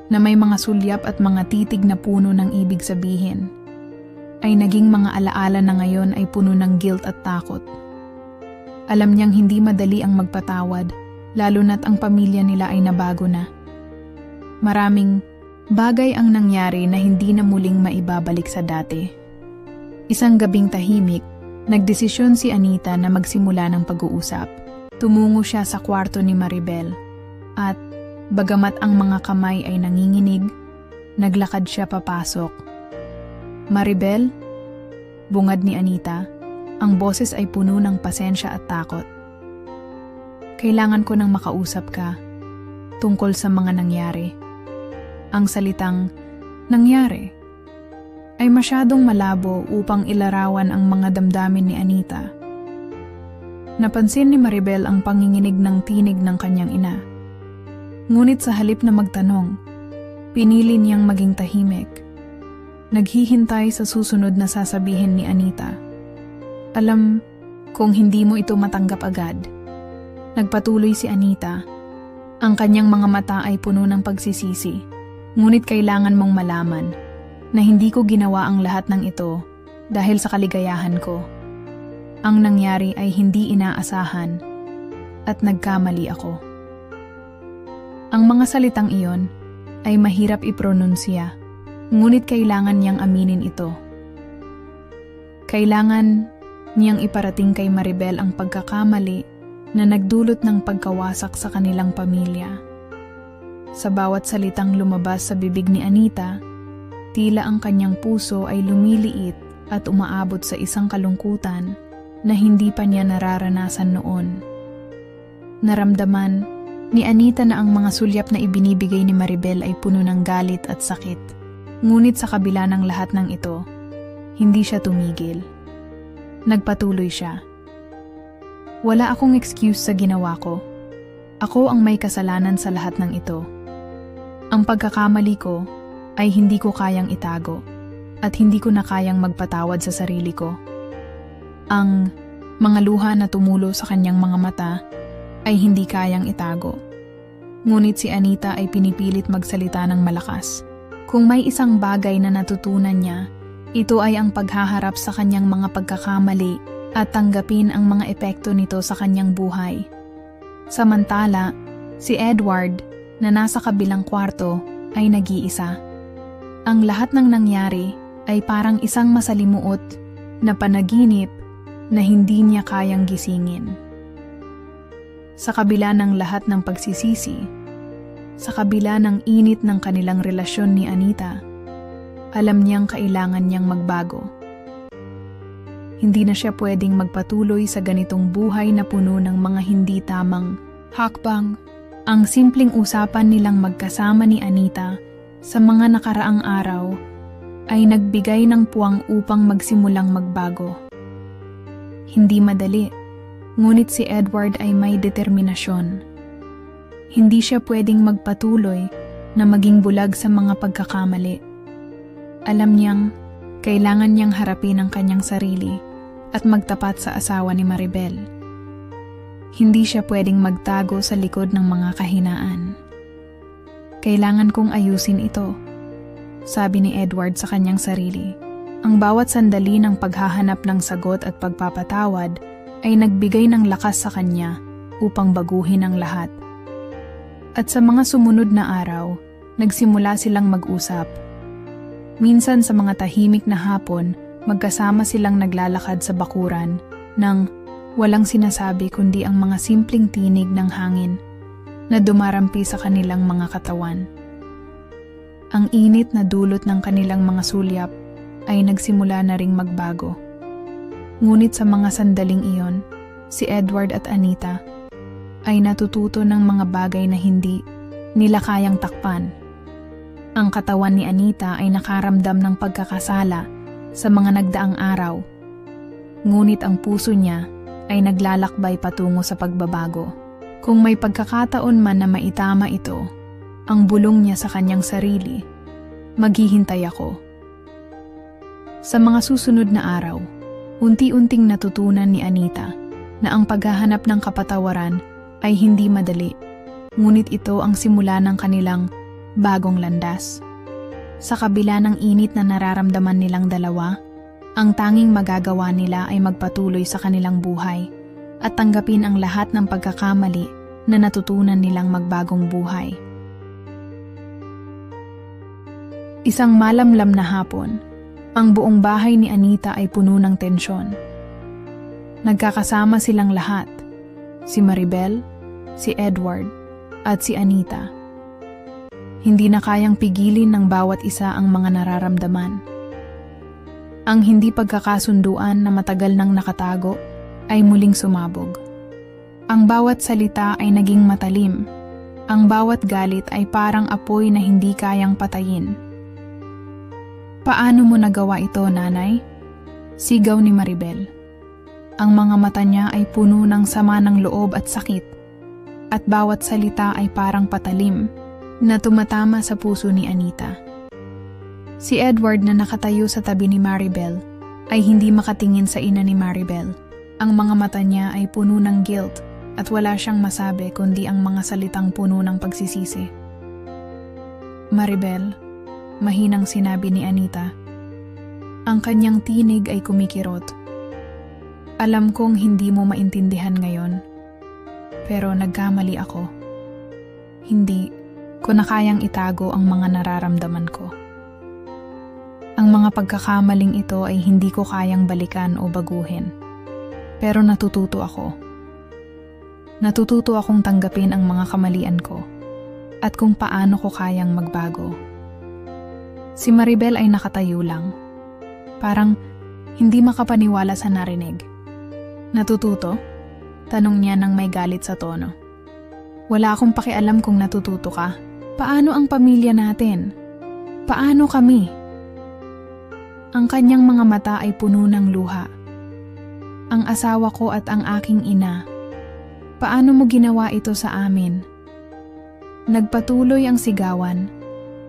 na may mga sulyap at mga titig na puno ng ibig sabihin, ay naging mga alaala na ngayon ay puno ng guilt at takot. Alam niyang hindi madali ang magpatawad, lalo na't ang pamilya nila ay nabago na. Maraming bagay ang nangyari na hindi na muling maibabalik sa dati. Isang gabing tahimik, nagdesisyon si Anita na magsimula ng pag-uusap. Tumungo siya sa kwarto ni Maribel at, bagamat ang mga kamay ay nanginginig, naglakad siya papasok. Maribel, bungad ni Anita, ang boses ay puno ng pasensya at takot. Kailangan ko nang makausap ka tungkol sa mga nangyari. Ang salitang nangyari ay masyadong malabo upang ilarawan ang mga damdamin ni Anita. Napansin ni Maribel ang panginginig ng tinig ng kanyang ina. Ngunit sa halip na magtanong, pinili niyang maging tahimik. Naghihintay sa susunod na sasabihin ni Anita. Alam kung hindi mo ito matanggap agad. Nagpatuloy si Anita. Ang kanyang mga mata ay puno ng pagsisisi. Ngunit kailangan mong malaman na hindi ko ginawa ang lahat ng ito dahil sa kaligayahan ko. Ang nangyari ay hindi inaasahan at nagkamali ako. Ang mga salitang iyon ay mahirap ipronunsiya, ngunit kailangan niyang aminin ito. Kailangan niyang iparating kay Maribel ang pagkakamali na nagdulot ng pagkawasak sa kanilang pamilya. Sa bawat salitang lumabas sa bibig ni Anita, tila ang kanyang puso ay lumiliit at umaabot sa isang kalungkutan na hindi pa niya nararanasan noon. Naramdaman ni Anita na ang mga sulyap na ibinibigay ni Maribel ay puno ng galit at sakit. Ngunit sa kabila ng lahat ng ito, hindi siya tumigil. Nagpatuloy siya. Wala akong excuse sa ginawa ko. Ako ang may kasalanan sa lahat ng ito. Ang pagkakamali ko ay hindi ko kayang itago at hindi ko na kayang magpatawad sa sarili ko. Ang mga luha na tumulo sa kanyang mga mata ay hindi kayang itago. Ngunit si Anita ay pinipilit magsalita ng malakas. Kung may isang bagay na natutunan niya, ito ay ang paghaharap sa kanyang mga pagkakamali at tanggapin ang mga epekto nito sa kanyang buhay. Samantala, si Edward na nasa kabilang kwarto ay nag-iisa. Ang lahat ng nangyari ay parang isang masalimuot na panaginip na hindi niya kayang gisingin. Sa kabila ng lahat ng pagsisisi, sa kabila ng init ng kanilang relasyon ni Anita, alam niyang kailangan niyang magbago. Hindi na siya pwedeng magpatuloy sa ganitong buhay na puno ng mga hindi tamang hakbang. Ang simpleng usapan nilang magkasama ni Anita sa mga nakaraang araw ay nagbigay ng puwang upang magsimulang magbago. Hindi madali, ngunit si Edward ay may determinasyon. Hindi siya pwedeng magpatuloy na maging bulag sa mga pagkakamali. Alam niyang kailangan niyang harapin ang kanyang sarili at magtapat sa asawa ni Maribel. Hindi siya pwedeng magtago sa likod ng mga kahinaan. Kailangan kong ayusin ito, sabi ni Edward sa kanyang sarili. Ang bawat sandali ng paghahanap ng sagot at pagpapatawad ay nagbigay ng lakas sa kanya upang baguhin ang lahat. At sa mga sumunod na araw, nagsimula silang mag-usap. Minsan sa mga tahimik na hapon, magkasama silang naglalakad sa bakuran nang walang sinasabi kundi ang mga simpleng tinig ng hangin na dumarampi sa kanilang mga katawan. Ang init na dulot ng kanilang mga sulyap ay nagsimula na ring magbago. Ngunit sa mga sandaling iyon, si Edward at Anita ay natututo ng mga bagay na hindi nila kayang takpan. Ang katawan ni Anita ay nakaramdam ng pagkakasala sa mga nagdaang araw. Ngunit ang puso niya ay naglalakbay patungo sa pagbabago. Kung may pagkakataon man na maitama ito, ang bulong niya sa kanyang sarili, maghihintay ako. Sa mga susunod na araw, unti-unting natutunan ni Anita na ang paghahanap ng kapatawaran ay hindi madali. Ngunit ito ang simula ng kanilang bagong landas. Sa kabila ng init na nararamdaman nilang dalawa, ang tanging magagawa nila ay magpatuloy sa kanilang buhay at tanggapin ang lahat ng pagkakamali na natutunan nilang magbagong buhay. Isang malamlam na hapon, ang buong bahay ni Anita ay puno ng tensyon. Nagkakasama silang lahat, si Maribel, si Edward, at si Anita. Hindi na kayang pigilin ng bawat isa ang mga nararamdaman. Ang hindi pagkakasunduan na matagal nang nakatago ay muling sumabog. Ang bawat salita ay naging matalim. Ang bawat galit ay parang apoy na hindi kayang patayin. "Paano mo nagawa ito, nanay?" Sigaw ni Maribel. Ang mga mata niya ay puno ng sama ng loob at sakit, at bawat salita ay parang patalim na tumatama sa puso ni Anita. Si Edward na nakatayo sa tabi ni Maribel ay hindi makatingin sa ina ni Maribel. Ang mga mata niya ay puno ng guilt at wala siyang masabi kundi ang mga salitang puno ng pagsisisi. "Maribel," mahinang sinabi ni Anita. Ang kanyang tinig ay kumikirot. "Alam kong hindi mo maintindihan ngayon, pero nagkamali ako. Hindi ko na kayang itago ang mga nararamdaman ko. Ang mga pagkakamaling ito ay hindi ko kayang balikan o baguhin. Pero natututo ako. Natututo akong tanggapin ang mga kamalian ko at kung paano ko kayang magbago." Si Maribel ay nakatayo lang. Parang hindi makapaniwala sa narinig. "Natututo?" Tanong niya nang may galit sa tono. "Wala akong pakialam kung natututo ka. Paano ang pamilya natin? Paano kami?" Ang kanyang mga mata ay puno ng luha. ang asawa ko at ang aking ina. Paano mo ginawa ito sa amin? Nagpatuloy ang sigawan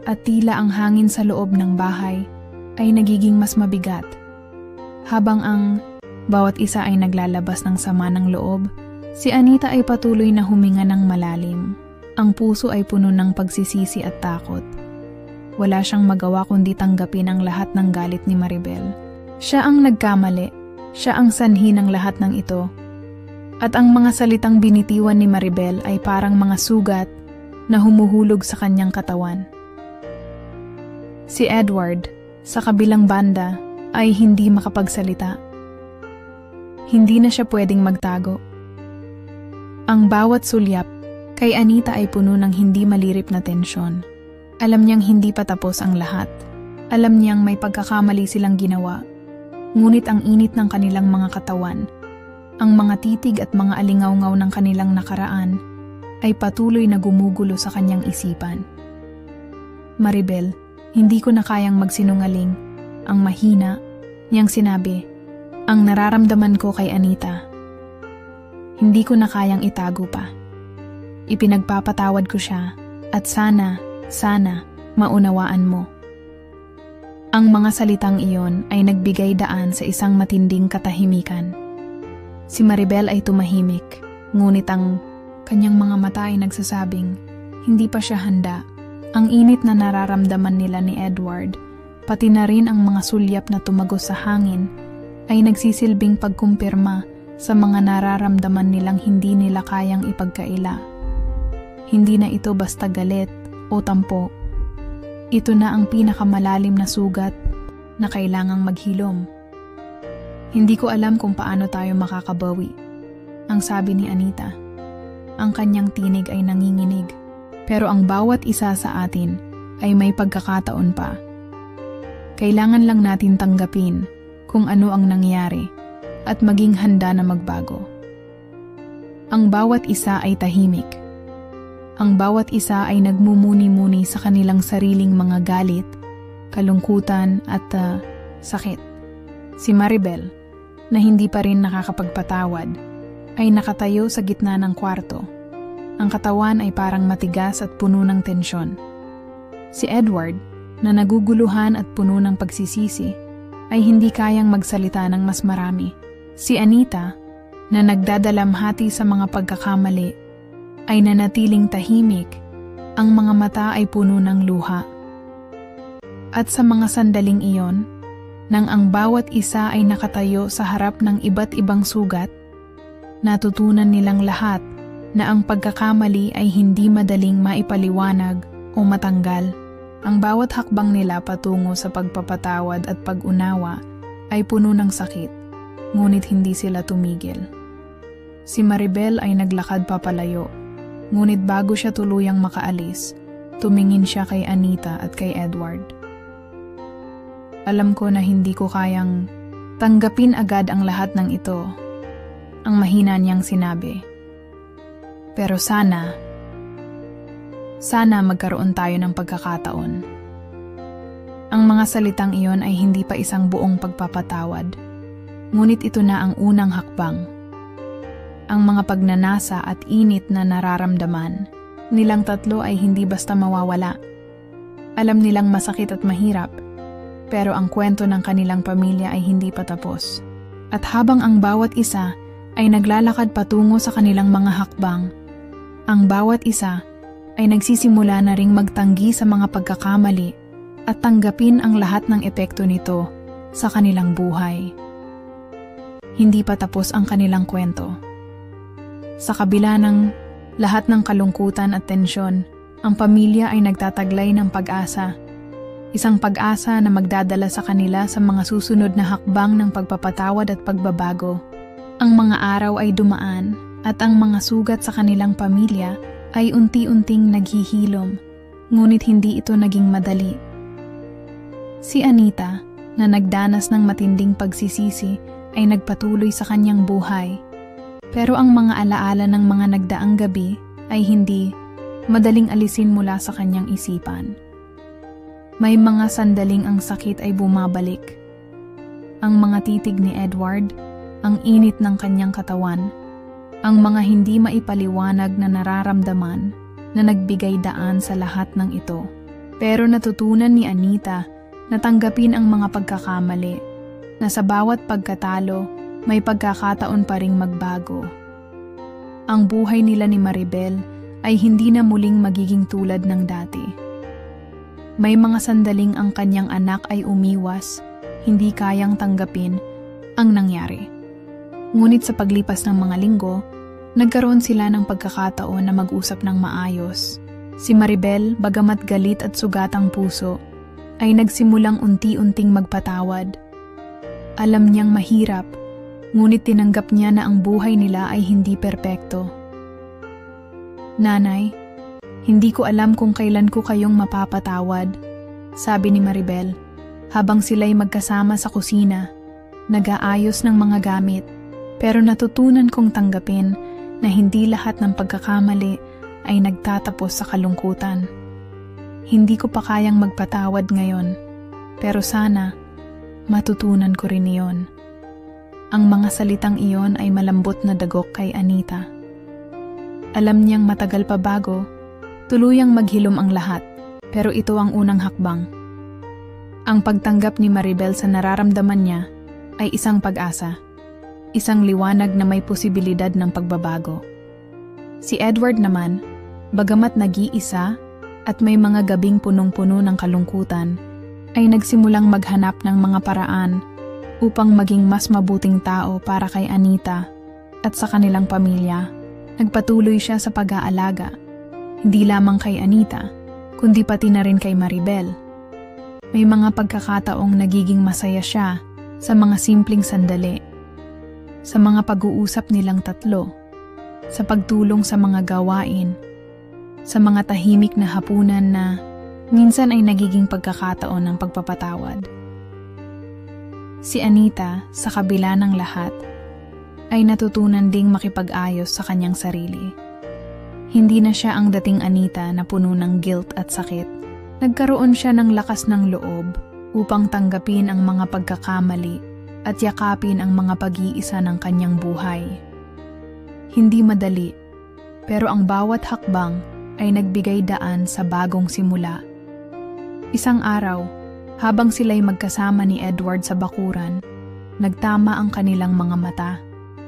at tila ang hangin sa loob ng bahay ay nagiging mas mabigat. Habang ang bawat isa ay naglalabas ng sama ng loob, si Anita ay patuloy na huminga ng malalim. Ang puso ay puno ng pagsisisi at takot. Wala siyang magawa kundi tanggapin ang lahat ng galit ni Maribel. Siya ang nagkamali, siya ang sanhi ng lahat ng ito. At ang mga salitang binitiwan ni Maribel ay parang mga sugat na humuhulog sa kanyang katawan. Si Edward, sa kabilang banda, ay hindi makapagsalita. Hindi na siya pwedeng magtago. Ang bawat sulyap kay Anita ay puno ng hindi malirip na tensyon. Alam niyang hindi pa tapos ang lahat. Alam niyang may pagkakamali silang ginawa. Ngunit ang init ng kanilang mga katawan, ang mga titig at mga alingaw-ngaw ng kanilang nakaraan, ay patuloy na gumugulo sa kanyang isipan. Maribel, hindi ko na kayang magsinungaling. Ang mahina niyang sinabi, ang nararamdaman ko kay Anita. Hindi ko na kayang itago pa. Ipinagpapatawad ko siya at sana maunawaan mo. Ang mga salitang iyon ay nagbigay daan sa isang matinding katahimikan. Si Maribel ay tumahimik, ngunit ang kanyang mga mata ay nagsasabing hindi pa siya handa. Ang init na nararamdaman nila ni Edward, pati na rin ang mga sulyap na tumagos sa hangin, ay nagsisilbing pagkumpirma sa mga nararamdaman nilang hindi nila kayang ipagkaila. Hindi na ito basta galit o tampo. Ito na ang pinakamalalim na sugat na kailangang maghilom. Hindi ko alam kung paano tayo makakabawi, ang sabi ni Anita. Ang kanyang tinig ay nanginginig, pero ang bawat isa sa atin ay may pagkakataon pa. Kailangan lang natin tanggapin kung ano ang nangyari at maging handa na magbago. Ang bawat isa ay tahimik. Ang bawat isa ay nagmumuni-muni sa kanilang sariling mga galit, kalungkutan at sakit. Si Maribel, na hindi pa rin nakakapagpatawad, ay nakatayo sa gitna ng kwarto. Ang katawan ay parang matigas at puno ng tensyon. Si Edward, na naguguluhan at puno ng pagsisisi, ay hindi kayang magsalita ng mas marami. Si Anita, na nagdadalamhati sa mga pagkakamali, ay nanatiling tahimik. Ang mga mata ay puno ng luha. At sa mga sandaling iyon, nang ang bawat isa ay nakatayo sa harap ng iba't ibang sugat, natutunan nilang lahat na ang pagkakamali ay hindi madaling maipaliwanag o matanggal. Ang bawat hakbang nila patungo sa pagpapatawad at pag-unawa ay puno ng sakit, ngunit hindi sila tumigil. Si Maribel ay naglakad papalayo, ngunit bago siya tuluyang makaalis, tumingin siya kay Anita at kay Edward. Alam ko na hindi ko kayang tanggapin agad ang lahat ng ito, ang mahina niyang sinabi. Pero sana magkaroon tayo ng pagkakataon. Ang mga salitang iyon ay hindi pa isang buong pagpapatawad, ngunit ito na ang unang hakbang. Ang mga pagnanasa at init na nararamdaman nilang tatlo ay hindi basta mawawala. Alam nilang masakit at mahirap, pero ang kwento ng kanilang pamilya ay hindi pa tapos. At habang ang bawat isa ay naglalakad patungo sa kanilang mga hakbang, ang bawat isa ay nagsisimula na ring magtanggi sa mga pagkakamali at tanggapin ang lahat ng epekto nito sa kanilang buhay. Hindi pa tapos ang kanilang kwento. Sa kabila ng lahat ng kalungkutan at tensyon, ang pamilya ay nagtataglay ng pag-asa. Isang pag-asa na magdadala sa kanila sa mga susunod na hakbang ng pagpapatawad at pagbabago. Ang mga araw ay dumaan at ang mga sugat sa kanilang pamilya ay unti-unting naghihilom, ngunit hindi ito naging madali. Si Anita, na nagdanas ng matinding pagsisisi, ay nagpatuloy sa kanyang buhay. Pero ang mga alaala ng mga nagdaang gabi ay hindi madaling alisin mula sa kanyang isipan. May mga sandaling ang sakit ay bumabalik. Ang mga titig ni Edward, ang init ng kanyang katawan, ang mga hindi maipaliwanag na nararamdaman na nagbigay daan sa lahat ng ito. Pero natutunan ni Anita na tanggapin ang mga pagkakamali, na sa bawat pagkatalo may pagkakataon pa ring magbago. Ang buhay nila ni Maribel ay hindi na muling magiging tulad ng dati. May mga sandaling ang kanyang anak ay umiwas, hindi kayang tanggapin ang nangyari. Ngunit sa paglipas ng mga linggo, nagkaroon sila ng pagkakataon na mag-usap ng maayos. Si Maribel, bagamat galit at sugatang puso, ay nagsimulang unti-unting magpatawad. Alam niyang mahirap, ngunit tinanggap niya na ang buhay nila ay hindi perpekto. "Nanay, hindi ko alam kung kailan ko kayong mapapatawad," sabi ni Maribel, habang sila'y magkasama sa kusina, nag-aayos ng mga gamit. Pero natutunan kong tanggapin na hindi lahat ng pagkakamali ay nagtatapos sa kalungkutan. Hindi ko pa kayang magpatawad ngayon, pero sana matutunan ko rin iyon. Ang mga salitang iyon ay malambot na dagok kay Anita. Alam niyang matagal pa bago tuluyang maghilom ang lahat, pero ito ang unang hakbang. Ang pagtanggap ni Maribel sa nararamdaman niya ay isang pag-asa, isang liwanag na may posibilidad ng pagbabago. Si Edward naman, bagamat nag-iisa at may mga gabing punong-puno ng kalungkutan, ay nagsimulang maghanap ng mga paraan upang maging mas mabuting tao para kay Anita at sa kanilang pamilya. Nagpatuloy siya sa pag-aalaga, hindi lamang kay Anita, kundi pati na rin kay Maribel. May mga pagkakataong nagiging masaya siya sa mga simpleng sandali, sa mga pag-uusap nilang tatlo, sa pagtulong sa mga gawain, sa mga tahimik na hapunan na minsan ay nagiging pagkakataon ng pagpapatawad. Si Anita, sa kabila ng lahat, ay natutunan ding makipag-ayos sa kanyang sarili. Hindi na siya ang dating Anita na puno ng guilt at sakit. Nagkaroon siya ng lakas ng loob upang tanggapin ang mga pagkakamali at yakapin ang mga pag-iisa ng kanyang buhay. Hindi madali, pero ang bawat hakbang ay nagbigay daan sa bagong simula. Isang araw, habang sila'y magkasama ni Edward sa bakuran, nagtama ang kanilang mga mata.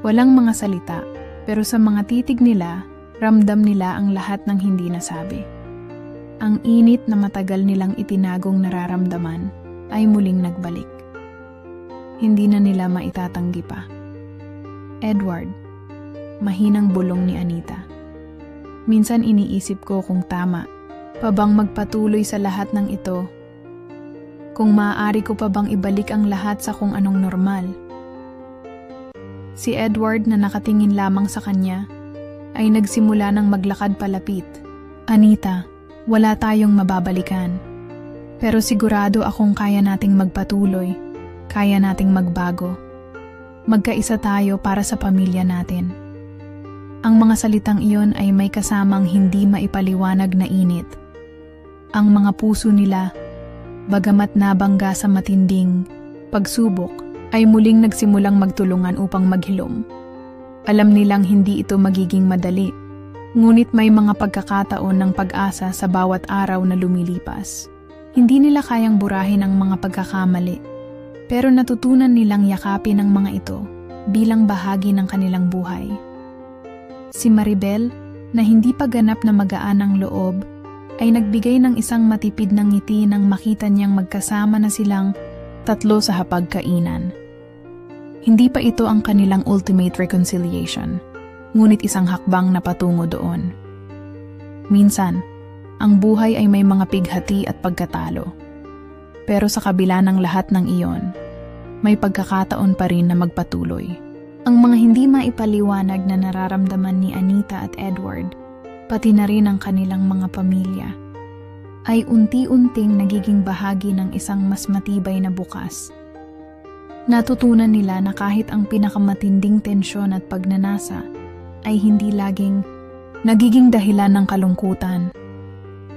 Walang mga salita, pero sa mga titig nila, ramdam nila ang lahat ng hindi nasabi. Ang init na matagal nilang itinagong nararamdaman ay muling nagbalik. Hindi na nila maitatanggi pa. "Edward," mahinang bulong ni Anita. "Minsan iniisip ko kung tama pa bang magpatuloy sa lahat ng ito. Kung maaari ko pa bang ibalik ang lahat sa kung anong normal." Si Edward na nakatingin lamang sa kanya ay nagsimula ng maglakad palapit. "Anita, wala tayong mababalikan. Pero sigurado akong kaya nating magpatuloy, kaya nating magbago. Magkaisa tayo para sa pamilya natin." Ang mga salitang iyon ay may kasamang hindi maipaliwanag na init. Ang mga puso nila, bagamat nabangga sa matinding pagsubok, ay muling nagsimulang magtulungan upang maghilom. Alam nilang hindi ito magiging madali, ngunit may mga pagkakataon ng pag-asa sa bawat araw na lumilipas. Hindi nila kayang burahin ang mga pagkakamali, pero natutunan nilang yakapin ang mga ito bilang bahagi ng kanilang buhay. Si Maribel, na hindi pa ganap na magaan ang loob, ay nagbigay ng isang matipid ng ngiti nang makita niyang magkasama na silang tatlo sa hapagkainan. Hindi pa ito ang kanilang ultimate reconciliation, ngunit isang hakbang na patungo doon. Minsan, ang buhay ay may mga pighati at pagkatalo. Pero sa kabila ng lahat ng iyon, may pagkakataon pa rin na magpatuloy. Ang mga hindi maipaliwanag na nararamdaman ni Anita at Edward, pati na rin ang kanilang mga pamilya, ay unti-unting nagiging bahagi ng isang mas matibay na bukas. Natutunan nila na kahit ang pinakamatinding tensyon at pagnanasa ay hindi laging nagiging dahilan ng kalungkutan.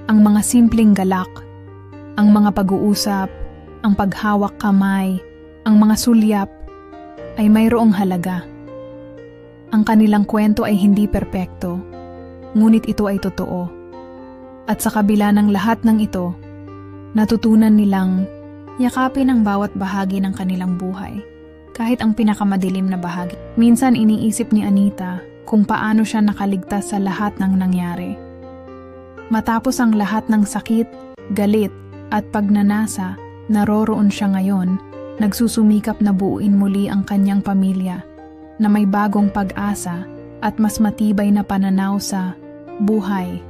Ang mga simpleng galak, ang mga pag-uusap, ang paghawak kamay, ang mga sulyap, ay mayroong halaga. Ang kanilang kwento ay hindi perpekto, ngunit ito ay totoo. At sa kabila ng lahat ng ito, natutunan nilang yakapin ang bawat bahagi ng kanilang buhay, kahit ang pinakamadilim na bahagi. Minsan iniisip ni Anita kung paano siya nakaligtas sa lahat ng nangyari. Matapos ang lahat ng sakit, galit, at pagnanasa, naroroon siya ngayon, nagsusumikap na buuin muli ang kanyang pamilya, na may bagong pag-asa at mas matibay na pananaw sa buhay.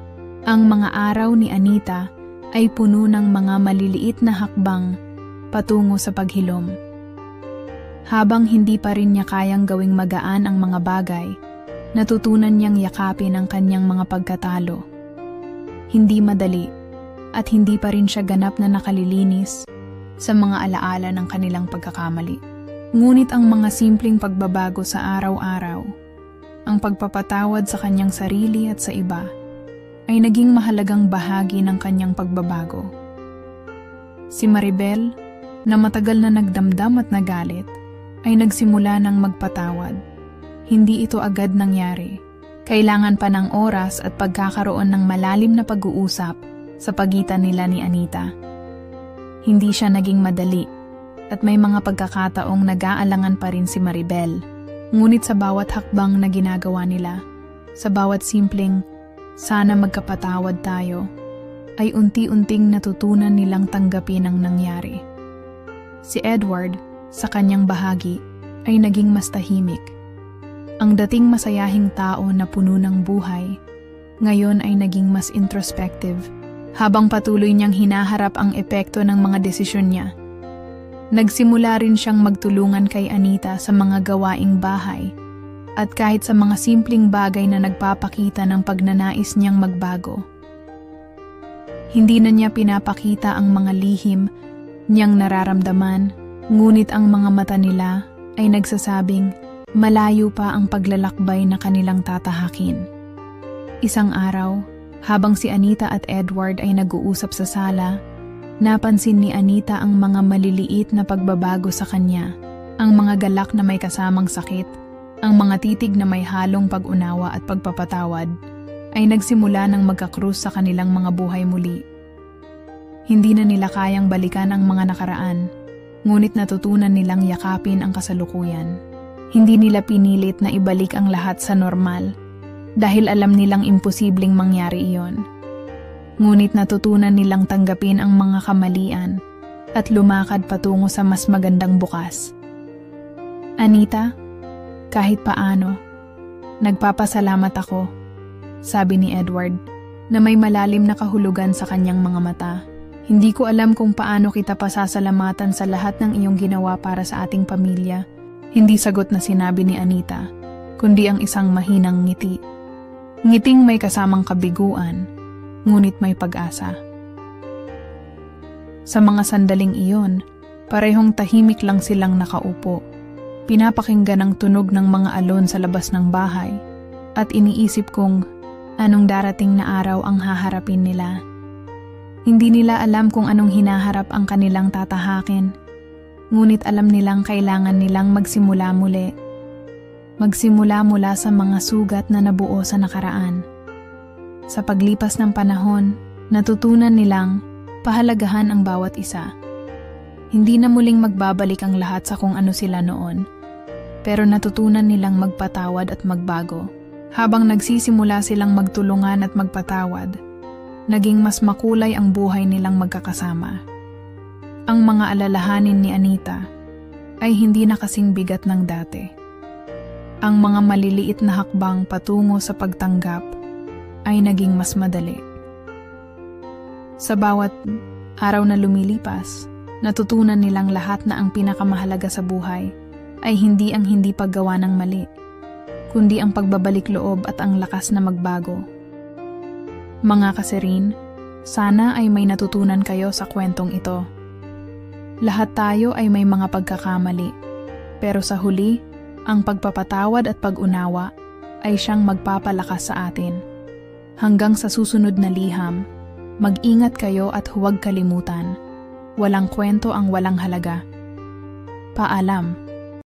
Ang mga araw ni Anita ay puno ng mga maliliit na hakbang patungo sa paghilom. Habang hindi pa rin niya kayang gawing magaan ang mga bagay, natutunan niyang yakapin ang kanyang mga pagkatalo. Hindi madali at hindi pa rin siya ganap na nakalilinis sa mga alaala ng kanilang pagkakamali. Ngunit ang mga simpleng pagbabago sa araw-araw, ang pagpapatawad sa kanyang sarili at sa iba, ay naging mahalagang bahagi ng kanyang pagbabago. Si Maribel, na matagal na nagdamdam at nagalit, ay nagsimula ng magpatawad. Hindi ito agad nangyari. Kailangan pa ng oras at pagkakaroon ng malalim na pag-uusap sa pagitan nila ni Anita. Hindi siya naging madali at may mga pagkakataong nag-aalangan pa rin si Maribel. Ngunit sa bawat hakbang na ginagawa nila, sa bawat simpleng sana magkapatawad tayo, ay unti-unting natutunan nilang tanggapin ang nangyari. Si Edward, sa kanyang bahagi, ay naging mas tahimik. Ang dating masayahing tao na puno ng buhay, ngayon ay naging mas introspective, habang patuloy niyang hinaharap ang epekto ng mga desisyon niya. Nagsimula rin siyang magtulungan kay Anita sa mga gawaing bahay at kahit sa mga simpleng bagay na nagpapakita ng pagnanais niyang magbago. Hindi na niya pinapakita ang mga lihim niyang nararamdaman, ngunit ang mga mata nila ay nagsasabing malayo pa ang paglalakbay na kanilang tatahakin. Isang araw, habang si Anita at Edward ay nag-uusap sa sala, napansin ni Anita ang mga maliliit na pagbabago sa kanya, ang mga galak na may kasamang sakit, ang mga titig na may halong pag-unawa at pagpapatawad, ay nagsimula ng magkakrus sa kanilang mga buhay muli. Hindi na nila kayang balikan ang mga nakaraan, ngunit natutunan nilang yakapin ang kasalukuyan. Hindi nila pinilit na ibalik ang lahat sa normal, dahil alam nilang imposibleng mangyari iyon. Ngunit natutunan nilang tanggapin ang mga kamalian at lumakad patungo sa mas magandang bukas. Anita, kahit paano, nagpapasalamat ako, sabi ni Edward, na may malalim na kahulugan sa kanyang mga mata. Hindi ko alam kung paano kita pasasalamatan sa lahat ng iyong ginawa para sa ating pamilya. Hindi sagot na sinabi ni Anita, kundi ang isang mahinang ngiti. Ngiting may kasamang kabiguan, ngunit may pag-asa. Sa mga sandaling iyon, parehong tahimik lang silang nakaupo. Pinapakinggan ang tunog ng mga alon sa labas ng bahay at iniisip kong anong darating na araw ang haharapin nila. Hindi nila alam kung anong hinaharap ang kanilang tatahakin, ngunit alam nilang kailangan nilang magsimula muli. Magsimula mula sa mga sugat na nabuo sa nakaraan. Sa paglipas ng panahon, natutunan nilang pahalagahan ang bawat isa. Hindi na muling magbabalik ang lahat sa kung ano sila noon, pero natutunan nilang magpatawad at magbago. Habang nagsisimula silang magtulungan at magpatawad, naging mas makulay ang buhay nilang magkakasama. Ang mga alalahanin ni Anita ay hindi na kasing bigat ng dati. Ang mga maliliit na hakbang patungo sa pagtanggap ay naging mas madali. Sa bawat araw na lumilipas, natutunan nilang lahat na ang pinakamahalaga sa buhay ay hindi ang hindi paggawa ng mali, kundi ang pagbabalik loob at ang lakas na magbago. Mga kasirin, sana ay may natutunan kayo sa kwentong ito. Lahat tayo ay may mga pagkakamali, pero sa huli, ang pagpapatawad at pag-unawa ay siyang magpapalakas sa atin. Hanggang sa susunod na liham, mag-ingat kayo at huwag kalimutan, walang kwento ang walang halaga. Paalam.